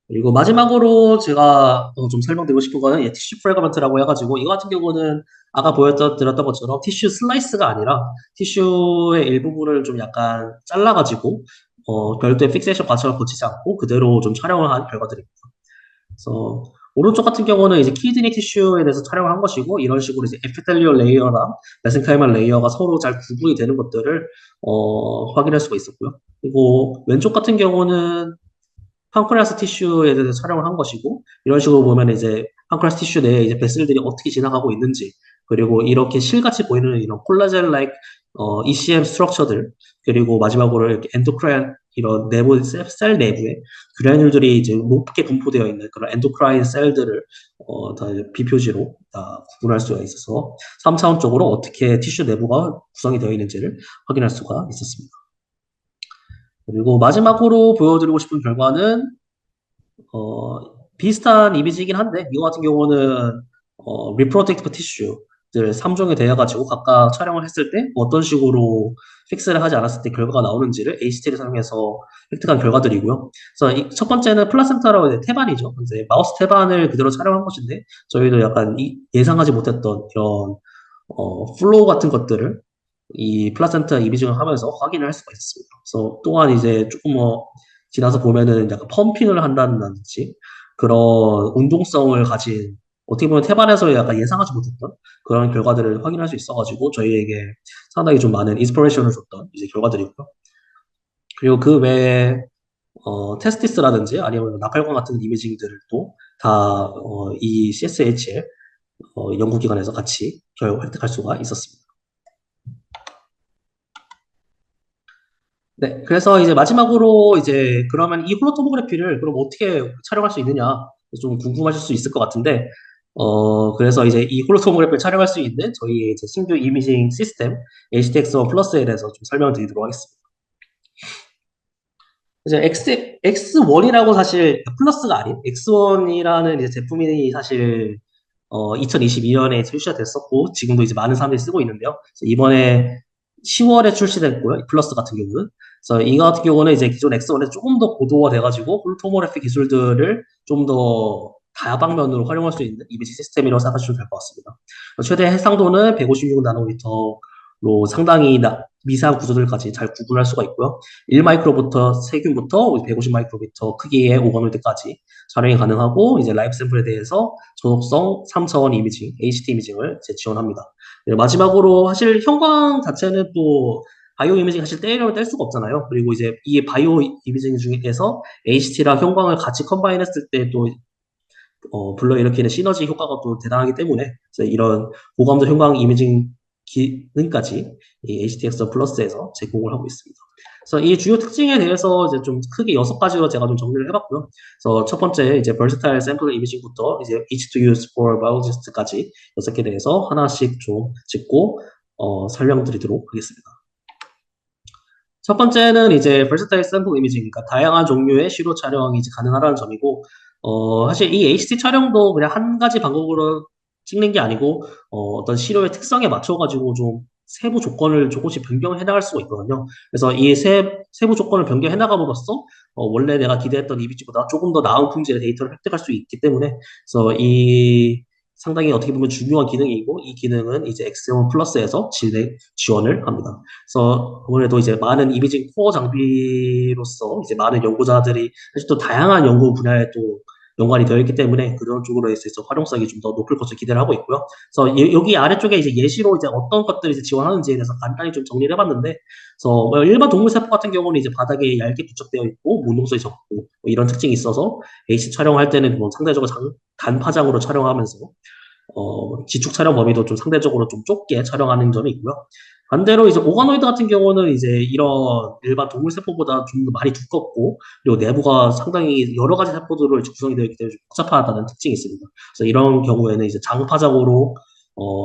그리고 마지막으로 제가 좀 설명드리고 싶은 거는 티슈 프래그먼트라고 해가지고 이거 같은 경우는 아까 드렸던 것처럼 티슈 슬라이스가 아니라 티슈의 일부분을 좀 약간 잘라가지고 별도의 픽세이션 과정을 거치지 않고 그대로 좀 촬영을 한 결과들입니다. 그래서 오른쪽 같은 경우는 이제 키드니 티슈에 대해서 촬영을 한 것이고 이런 식으로 이제 에피텔리얼 레이어랑 메센카이멀 레이어가 서로 잘 구분이 되는 것들을 확인할 수가 있었고요. 그리고 왼쪽 같은 경우는 판크레아스 티슈에 대해서 촬영을 한 것이고 이런 식으로 보면 이제 판크레아스 티슈 내에 이제 베슬들이 어떻게 지나가고 있는지 그리고 이렇게 실같이 보이는 이런 콜라겐 like ECM 스트럭처들 그리고 마지막으로 이렇게 엔도크라인 이런 내부 셀 내부에 그래놀들이 이제 높게 분포되어 있는 그런 엔도크라인 셀들을 다 비표지로 다 구분할 수가 있어서 3차원적으로 어떻게 티슈 내부가 구성이 되어 있는지를 확인할 수가 있었습니다. 그리고 마지막으로 보여드리고 싶은 결과는 비슷한 이미지이긴 한데 이거 같은 경우는 리프로텍티브 티슈들 3종에 대해 가지고 각각 촬영을 했을 때 어떤 식으로 픽스를 하지 않았을 때 결과가 나오는지를 HT를 사용해서 획득한 결과들이고요. 그래서 첫 번째는 플라센타라고 이제 태반이죠. 이제 마우스 태반을 그대로 촬영한 것인데 저희도 약간 예상하지 못했던 이런 플로우 같은 것들을 이 플라센타 이미징을 하면서 확인을 할 수가 있었습니다. 그래서 또한 이제 조금 지나서 보면은 약간 펌핑을 한다든지 그런 운동성을 가진 어떻게 보면 태반에서 약간 예상하지 못했던 그런 결과들을 확인할 수 있어가지고 저희에게 상당히 좀 많은 인스피레이션을 줬던 이제 결과들이고요. 그리고 그 외에 테스티스라든지 아니면 나팔관 같은 이미징들도 다 이 CSHL 연구기관에서 같이 결과 획득할 수가 있었습니다. 네, 그래서 이제 마지막으로 이제 그러면 이 홀로토모그래피를 그럼 어떻게 촬영할 수 있느냐 좀 궁금하실 수 있을 것 같은데 그래서 이제 이 홀로토모그래피를 촬영할 수 있는 저희 이제 신규 이미징 시스템 HTX1 플러스에 대해서 좀 설명드리도록 하겠습니다. 이제 X1이라고 사실 플러스가 아닌 X1이라는 이제 제품이 사실 2022년에 출시가 됐었고 지금도 이제 많은 사람들이 쓰고 있는데요. 그래서 이번에 10월에 출시됐고요. 플러스 같은 경우는. 그래서 이거 같은 경우는 이제 기존 X1에 조금 더 고도화돼가지고 홀토모그래피 기술들을 좀 더 다방면으로 활용할 수 있는 이미지 시스템이라고 생각하시면 될 것 같습니다. 최대 해상도는 156 나노미터로 상당히 미세한 구조들까지 잘 구분할 수가 있고요. 1마이크로부터 세균부터 150 마이크로미터 크기의 오가노이드까지 촬영이 가능하고 이제 라이브 샘플에 대해서 저속성 3차원 이미징, HT 이미징을 이제 지원합니다. 네, 마지막으로 사실 형광 자체는 또 바이오 이미징 사실 떼려면 뗄 수가 없잖아요. 그리고 이제 이 바이오 이미징 중에서 HT랑 형광을 같이 컴바인했을 때 또 불러일으키는 시너지 효과가 또 대단하기 때문에 그래서 이런 고감도 형광 이미징 기능까지 이 HTX 플러스에서 제공을 하고 있습니다. 그래서 이 주요 특징에 대해서 이제 좀 크게 6가지로 제가 좀 정리를 해봤고요. 그래서 첫 번째 이제 versatile sample imaging부터 이제 each to use for biologist까지 6개 대해서 하나씩 좀 짚고 설명드리도록 하겠습니다. 첫 번째는 이제 versatile sample imaging, 그러니까 다양한 종류의 시료 촬영이 이제 가능하다는 점이고, 사실 이 HT 촬영도 그냥 한 가지 방법으로 찍는 게 아니고, 어떤 시료의 특성에 맞춰가지고 좀 세부 조건을 조금씩 변경해 나갈 수가 있거든요. 그래서 이 세부 조건을 변경해 나감으로써, 원래 내가 기대했던 이미지보다 조금 더 나은 품질의 데이터를 획득할 수 있기 때문에, 그래서 이 상당히 어떻게 보면 중요한 기능이고, 이 기능은 이제 엑스온 플러스에서 지원을 합니다. 그래서 아무래도 이제 많은 이미징 코어 장비로서 이제 많은 연구자들이 사실 또 다양한 연구 분야에 또 연관이 되어 있기 때문에 그런 쪽으로 있어서 활용성이 좀 더 높을 것으로 기대를 하고 있고요. 그래서 여기 아래쪽에 이제 예시로 이제 어떤 것들이 이제 지원하는지에 대해서 간단히 좀 정리를 해봤는데, 그래서 뭐 일반 동물 세포 같은 경우는 이제 바닥에 얇게 부착되어 있고 문동성이 적고 뭐 이런 특징이 있어서 AC 촬영할 때는 뭐 상대적으로 단파장으로 촬영하면서 지축 촬영 범위도 좀 상대적으로 좀 좁게 촬영하는 점이 있고요. 반대로 이제 오가노이드 같은 경우는 이제 이런 일반 동물 세포보다 좀 더 많이 두껍고 그리고 내부가 상당히 여러 가지 세포들로 구성이 되어 있기 때문에 좀 복잡하다는 특징이 있습니다. 그래서 이런 경우에는 이제 장파장으로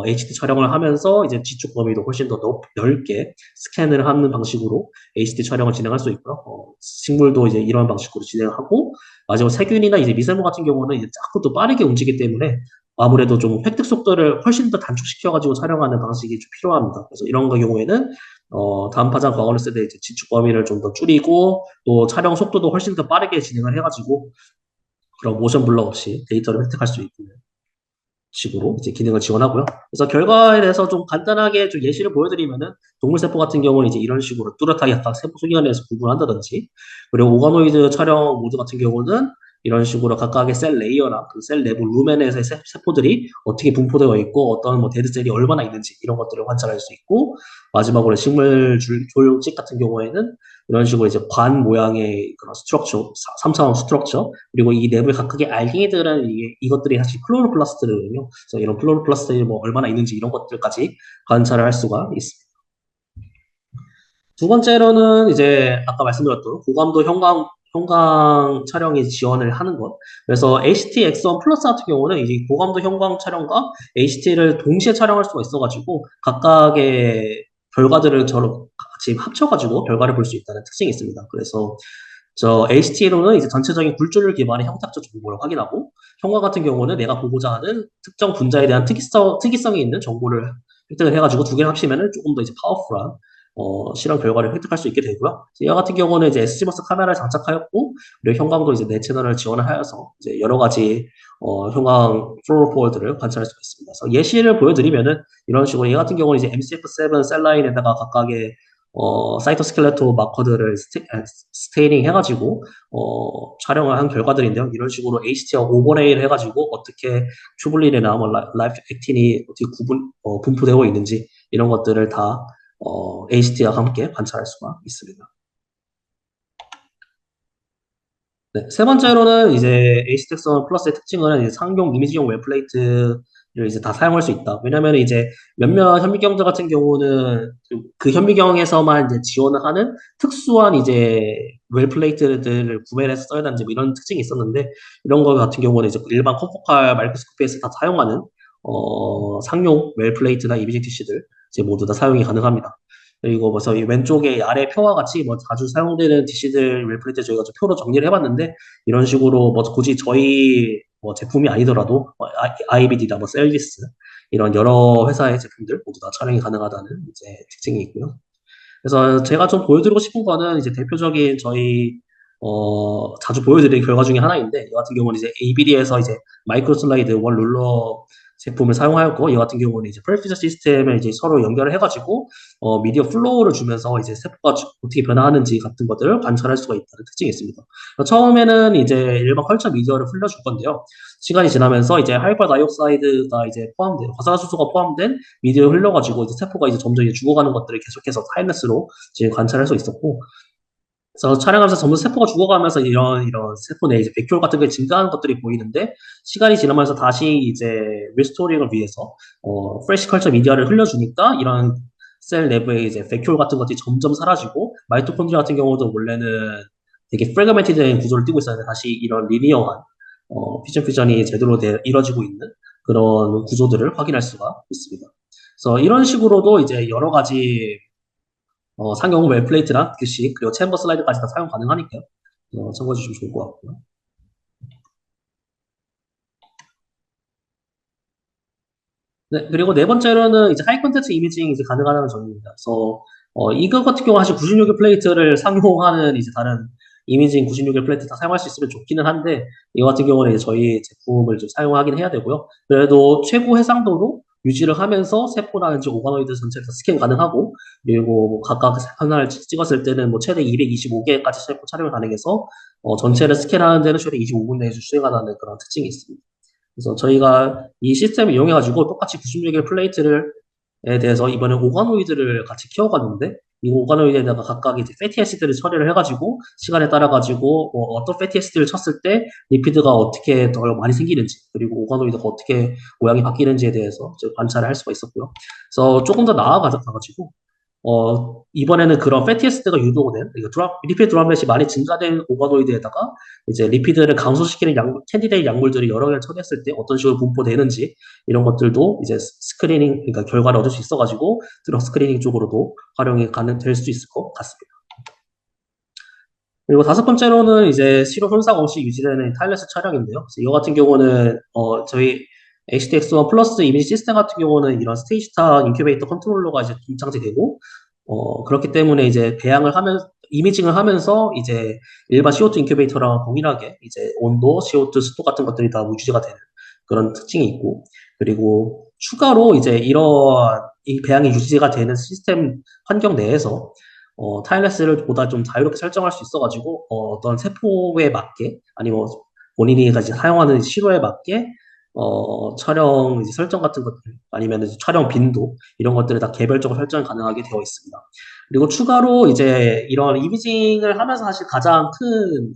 HD 촬영을 하면서 이제 지축 범위도 훨씬 더 넓게 스캔을 하는 방식으로 HD 촬영을 진행할 수 있고요. 식물도 이제 이런 방식으로 진행하고 마지막 세균이나 이제 미세모 같은 경우는 이제 자꾸 또 빠르게 움직이기 때문에 아무래도 좀 획득 속도를 훨씬 더 단축시켜가지고 촬영하는 방식이 좀 필요합니다. 그래서 이런 경우에는 다음 파장 과거를 쓸 때 이제 지축 범위를 좀 더 줄이고 또 촬영 속도도 훨씬 더 빠르게 진행을 해가지고 그런 모션 블러 없이 데이터를 획득할 수 있는 식으로 이제 기능을 지원하고요. 그래서 결과에 대해서 좀 간단하게 좀 예시를 보여드리면은 동물세포 같은 경우는 이제 이런 식으로 뚜렷하게 각 세포 소견에서 구분한다든지 그리고 오가노이드 촬영 모드 같은 경우는 이런 식으로 각각의 셀 레이어나 그 셀 내부 루멘에서의 세포들이 어떻게 분포되어 있고 어떤 뭐 데드셀이 얼마나 있는지 이런 것들을 관찰할 수 있고 마지막으로 식물 조직식 같은 경우에는 이런 식으로 이제 관 모양의 그런 스트럭처, 3차원 스트럭처, 그리고 이 내부의 각각의 알갱이들은 이것들이 사실 클로로플라스트거든요. 그래서 이런 클로로플라스트들이 뭐 얼마나 있는지 이런 것들까지 관찰을 할 수가 있습니다. 두 번째로는 이제 아까 말씀드렸던 고감도 형광 촬영에 지원을 하는 것. 그래서 HT X1 플러스 같은 경우는 이제 고감도 형광 촬영과 HT를 동시에 촬영할 수가 있어가지고 각각의 결과들을 저로 같이 합쳐가지고 결과를 볼 수 있다는 특징이 있습니다. 그래서 저 HT로는 이제 전체적인 굴조율 기반의 형탁적 정보를 확인하고, 형과 같은 경우는 내가 보고자 하는 특정 분자에 대한 특이성이 있는 정보를 획득을 해가지고 두 개를 합치면은 조금 더 이제 파워풀한 실험 결과를 획득할 수 있게 되고요. 이와 같은 경우는 이제 SC버스 카메라를 장착하였고, 그리고 형광도 이제 네 채널을 지원을 하여서 이제 여러 가지 형광 플로로포월들을 관찰할 수가 있습니다. 그래서 예시를 보여드리면은 이런 식으로 얘 같은 경우는 이제 MCF7 셀 라인에다가 각각의 사이토스켈레토 마커들을 스테이닝 해가지고 촬영을 한 결과들인데요. 이런 식으로 HT와 오버레이를 해가지고 어떻게 튜블린이나 뭐 라이프 액틴이 어떻게 분포되고 있는지 이런 것들을 다 HT와 함께 관찰할 수가 있습니다. 네, 세 번째로는 이제 HTX1 플러스의 특징은 이제 상용 이미지용 웹플레이트를 이제 다 사용할 수 있다. 왜냐면 이제 몇몇 현미경들 같은 경우는 그 현미경에서만 이제 지원을 하는 특수한 이제 웹플레이트들을 구매를 해서 써야 되는지 뭐 이런 특징이 있었는데 이런 거 같은 경우는 이제 일반 컴포칼 마이크로스코피에서 다 사용하는 상용 웹플레이트나 이미지 TC들 이제 모두 다 사용이 가능합니다. 그리고 벌써 이 왼쪽에 아래 표와 같이 뭐 자주 사용되는 DC들 웹플레이트 저희가 좀 표로 정리를 해봤는데 이런 식으로 뭐 굳이 저희 뭐 제품이 아니더라도 IBD나 뭐 셀리스 이런 여러 회사의 제품들 모두 다 촬영이 가능하다는 이제 특징이 있고요. 그래서 제가 좀 보여드리고 싶은 거는 이제 대표적인 저희 자주 보여드리는 결과 중에 하나인데 이 같은 경우는 이제 ABD에서 이제 마이크로 슬라이드 원 룰러 제품을 사용하였고 이 같은 경우는 이제 프레시저 시스템을 이제 서로 연결을 해가지고 미디어 플로우를 주면서 이제 세포가 어떻게 변화하는지 같은 것들을 관찰할 수가 있다는 특징이 있습니다. 처음에는 이제 일반 컬처 미디어를 흘려줄 건데요. 시간이 지나면서 이제 하이퍼 다이옥사이드가 이제 포함된 과산화수소가 포함된 미디어 흘려가지고 이제 세포가 이제 점점 이제 죽어가는 것들을 계속해서 타임레스로 지금 관찰할 수 있었고, 그래서 촬영하면서 점점 세포가 죽어가면서 이런 세포 내 이제 백혈 같은 게 증가하는 것들이 보이는데 시간이 지나면서 다시 이제 리스토링을 위해서 프레시 컬처 미디어를 흘려주니까 이런 셀 내부에 이제 백혈 같은 것들이 점점 사라지고 마이토콘드리아 같은 경우도 원래는 되게 프래그멘티드된 구조를 띠고 있었는데 다시 이런 리니어한 퓨전이 제대로 이루어지고 있는 그런 구조들을 확인할 수가 있습니다. 그래서 이런 식으로도 이제 여러 가지 상용 웹플레이트랑 규식 그리고 챔버 슬라이드까지 다 사용 가능하니까요. 참고해 주시면 좋을 것 같고요. 네, 그리고 네 번째로는 이제 하이 컨텐츠 이미징이 이제 가능하다는 점입니다. 그래서 이거 같은 경우 사실 96일 플레이트를 상용하는 이제 다른 이미징 96일 플레이트 다 사용할 수 있으면 좋기는 한데 이거 같은 경우는 이제 저희 제품을 좀 사용하긴 해야 되고요. 그래도 최고 해상도로 유지를 하면서 세포라든지 오가노이드 전체를 다 스캔 가능하고 그리고 뭐 각각 하나를 찍었을 때는 뭐 최대 225개까지 세포 촬영을 가능해서 전체를 스캔하는 데는 최대 25분 내에 수행하는 그런 특징이 있습니다. 그래서 저희가 이 시스템을 이용해가지고 똑같이 96개 플레이트에 대해서 이번에 오가노이드를 같이 키워갔는데 이 오가노이드에다가 각각 이제 패티 애시드를 처리를 해가지고 시간에 따라 가지고 어떤 패티 애시드를 쳤을 때 리피드가 어떻게 더 많이 생기는지 그리고 오가노이드가 어떻게 모양이 바뀌는지에 대해서 관찰을 할 수가 있었고요. 그래서 조금 더 나아가가지고 이번에는 그런 패티에스드가 유도된, 리피드 드럼렛이 많이 증가된 오가노이드에다가 이제 리피드를 감소시키는 캔디데이트 약물들이 여러 개를 처리했을 때 어떤 식으로 분포되는지 이런 것들도 이제 스크리닝, 그러니까 결과를 얻을 수 있어가지고 드럭 스크리닝 쪽으로도 활용이 될 수 있을 것 같습니다. 그리고 다섯 번째로는 이제 실효 손상 없이 유지되는 타일레스 촬영인데요. 그래서 이거 같은 경우는 저희 HTX1 플러스 이미지 시스템 같은 경우는 이런 스테이지타 인큐베이터 컨트롤러가 이제 장치되고 그렇기 때문에 이제 배양을 하면서 이미징을 하면서 이제 일반 CO2 인큐베이터랑 동일하게 이제 온도, CO2, 습도 같은 것들이 다 유지가 되는 그런 특징이 있고 그리고 추가로 이제 이런 이 배양이 유지가 되는 시스템 환경 내에서 타일레스를 보다 좀 자유롭게 설정할 수 있어가지고 어떤 세포에 맞게 아니면 본인이 이제 사용하는 시로에 맞게 촬영 이제 설정 같은 것들 아니면 이제 촬영 빈도 이런 것들을 다 개별적으로 설정 가능하게 되어 있습니다. 그리고 추가로 이제 이런 이미징을 하면서 사실 가장 큰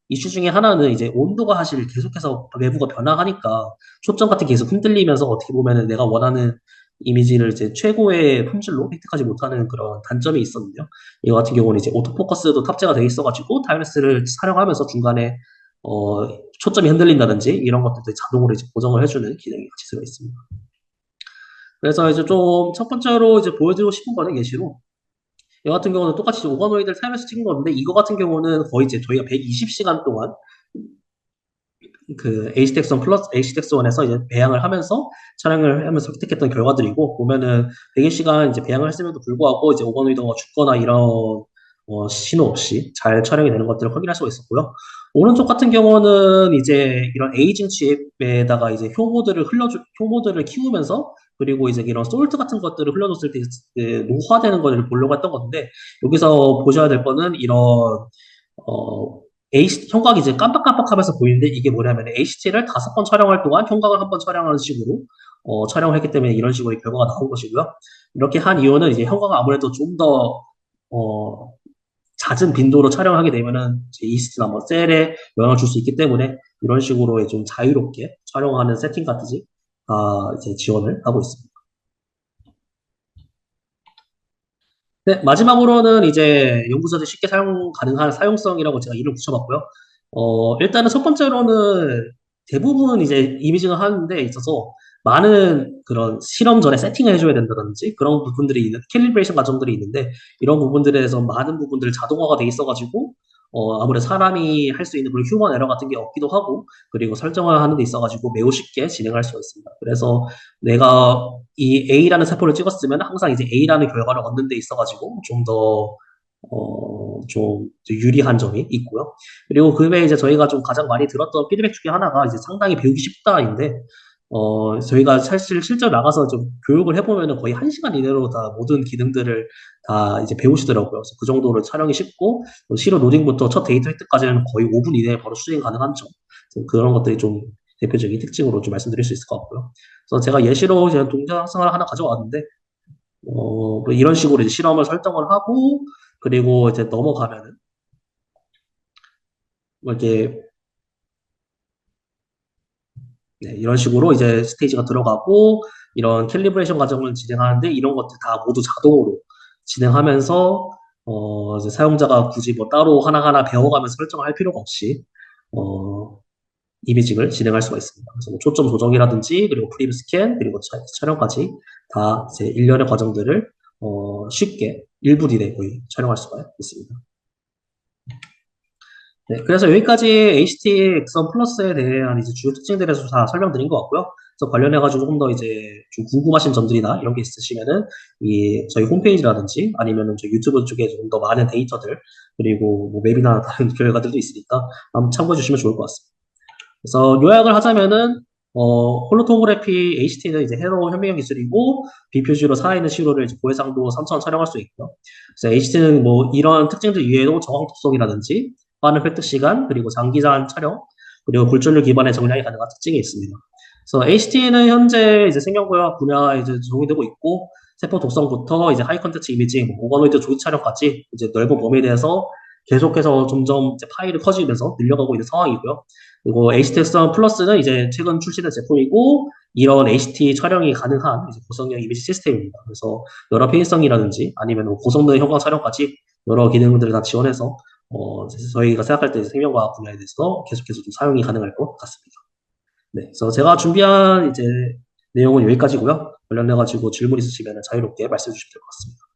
이슈 중에 하나는 이제 온도가 사실 계속해서 외부가 변화하니까 초점 같은 게 계속 흔들리면서 어떻게 보면은 내가 원하는 이미지를 이제 최고의 품질로 획득하지 못하는 그런 단점이 있었는데요. 이거 같은 경우는 이제 오토포커스도 탑재가 되어 있어가지고 타임레스를 촬영하면서 중간에 초점이 흔들린다든지 이런 것들도 자동으로 이제 고정을 해주는 기능이 같이 들어 있습니다. 그래서 이제 좀 첫 번째로 이제 보여드리고 싶은 거는 예시로 이 같은 경우는 똑같이 오가노이드를 사용해서 찍은 건데, 이거 같은 경우는 거의 이제 저희가 120시간 동안 그 HTX1 플러스 HTX1에서 이제 배양을 하면서 촬영을 하면서 획득했던 결과들이고, 보면은 100시간 이제 배양을 했음에도 불구하고 이제 오버노이드가 죽거나 이런 신호 없이 잘 촬영이 되는 것들을 확인할 수가 있었고요. 오른쪽 같은 경우는 이제 이런 에이징 칩에다가 이제 효모들을 키우면서, 그리고 이제 이런 솔트 같은 것들을 흘려줬을 때 노화되는 것을 보려고 했던 건데, 여기서 보셔야 될 거는 이런 형광이 이제 깜빡깜빡하면서 보이는데, 이게 뭐냐면 HT를 5번 촬영할 동안 형광을 한 번 촬영하는 식으로 촬영을 했기 때문에 이런 식으로 결과가 나온 것이고요. 이렇게 한 이유는 이제 형광을 아무래도 좀 더 잦은 빈도로 촬영하게 되면은 이제 이스트나 뭐 셀에 영향을 줄 수 있기 때문에, 이런 식으로 좀 자유롭게 촬영하는 세팅 같은지 이제 지원을 하고 있습니다. 네, 마지막으로는 이제 연구소에 쉽게 사용 가능한 사용성이라고 제가 이름을 붙여봤고요. 일단은 첫 번째로는 대부분 이제 이미징을 하는 데 있어서 많은 그런 실험 전에 세팅을 해줘야 된다든지 그런 부분들이 있는, 캘리브레이션 과정들이 있는데, 이런 부분들에서 많은 부분들 자동화가 돼 있어가지고, 아무래도 사람이 할 수 있는 그런 휴먼 에러 같은 게 없기도 하고, 그리고 설정을 하는 데 있어가지고 매우 쉽게 진행할 수가 있습니다. 그래서 내가 이 A라는 세포를 찍었으면 항상 이제 A라는 결과를 얻는 데 있어가지고 좀 더, 좀 유리한 점이 있고요. 그리고 그 외에 이제 저희가 좀 가장 많이 들었던 피드백 중에 하나가 이제 상당히 배우기 쉽다인데, 저희가 사실 실제로 나가서 좀 교육을 해보면은 거의 1시간 이내로 다 모든 기능들을 다 이제 배우시더라고요. 그래서 그 정도로 촬영이 쉽고, 또 시로 로딩부터 첫 데이터 획득까지는 거의 5분 이내에 바로 수행 가능한 점. 그런 것들이 좀 대표적인 특징으로 좀 말씀드릴 수 있을 것 같고요. 그래서 제가 예시로 제가 동영상을 하나 가져왔는데, 뭐 이런 식으로 이제 실험을 설정을 하고, 그리고 이제 넘어가면은, 뭐 이렇게, 네, 이런 식으로 이제 스테이지가 들어가고, 이런 캘리브레이션 과정을 진행하는데, 이런 것들 다 모두 자동으로 진행하면서, 이제 사용자가 굳이 뭐 따로 하나하나 배워가면서 설정을 할 필요가 없이, 어, 이미징을 진행할 수가 있습니다. 그래서 뭐 초점 조정이라든지, 그리고 프리뷰 스캔, 그리고 촬영까지 다 이제 일련의 과정들을 쉽게 1분 이내에 거의 촬영할 수가 있습니다. 네, 그래서 여기까지 HT 엑선 플러스에 대한 이제 주요 특징들에 대해서 다 설명드린 것 같고요. 그래서 관련해가지고 조금 더 이제 좀 궁금하신 점들이나 이런 게 있으시면은 이 저희 홈페이지라든지 아니면은 저희 유튜브 쪽에 좀 더 많은 데이터들, 그리고 뭐 맵이나 다른 결과들도 있으니까 한번 참고해 주시면 좋을 것 같습니다. 그래서 요약을 하자면은 홀로토그래피 HT는 이제 헤로 현미경 기술이고, 비표시로 살아있는 시로를 이제 고해상도 3차원 촬영할 수 있고요. 그래서 HT는 뭐 이런 특징들 이외에도 저항 독성이라든지 빠른 획득 시간, 그리고 장기간 촬영, 그리고 굴절률 기반의 정량이 가능한 특징이 있습니다. 그래서 HT는 현재 이제 생명과학 분야에 이제 적용이 되고 있고, 세포 독성부터 이제 하이 컨텐츠 이미징, 뭐 오가노이드 조기 촬영까지 이제 넓은 범위에 대해서 계속해서 점점 이제 파일이 커지면서 늘려가고 있는 상황이고요. 그리고 HT-S1 플러스는 이제 최근 출시된 제품이고, 이런 HT 촬영이 가능한 이제 고성능 이미지 시스템입니다. 그래서 여러 편의성이라든지 아니면 뭐 고성능 형광 촬영까지 여러 기능들을 다 지원해서 저희가 생각할 때 생명과학 분야에 대해서 계속해서 좀 사용이 가능할 것 같습니다. 네, 그래서 제가 준비한 이제 내용은 여기까지고요. 관련해가지고 질문 있으시면 자유롭게 말씀해 주시면 될 것 같습니다.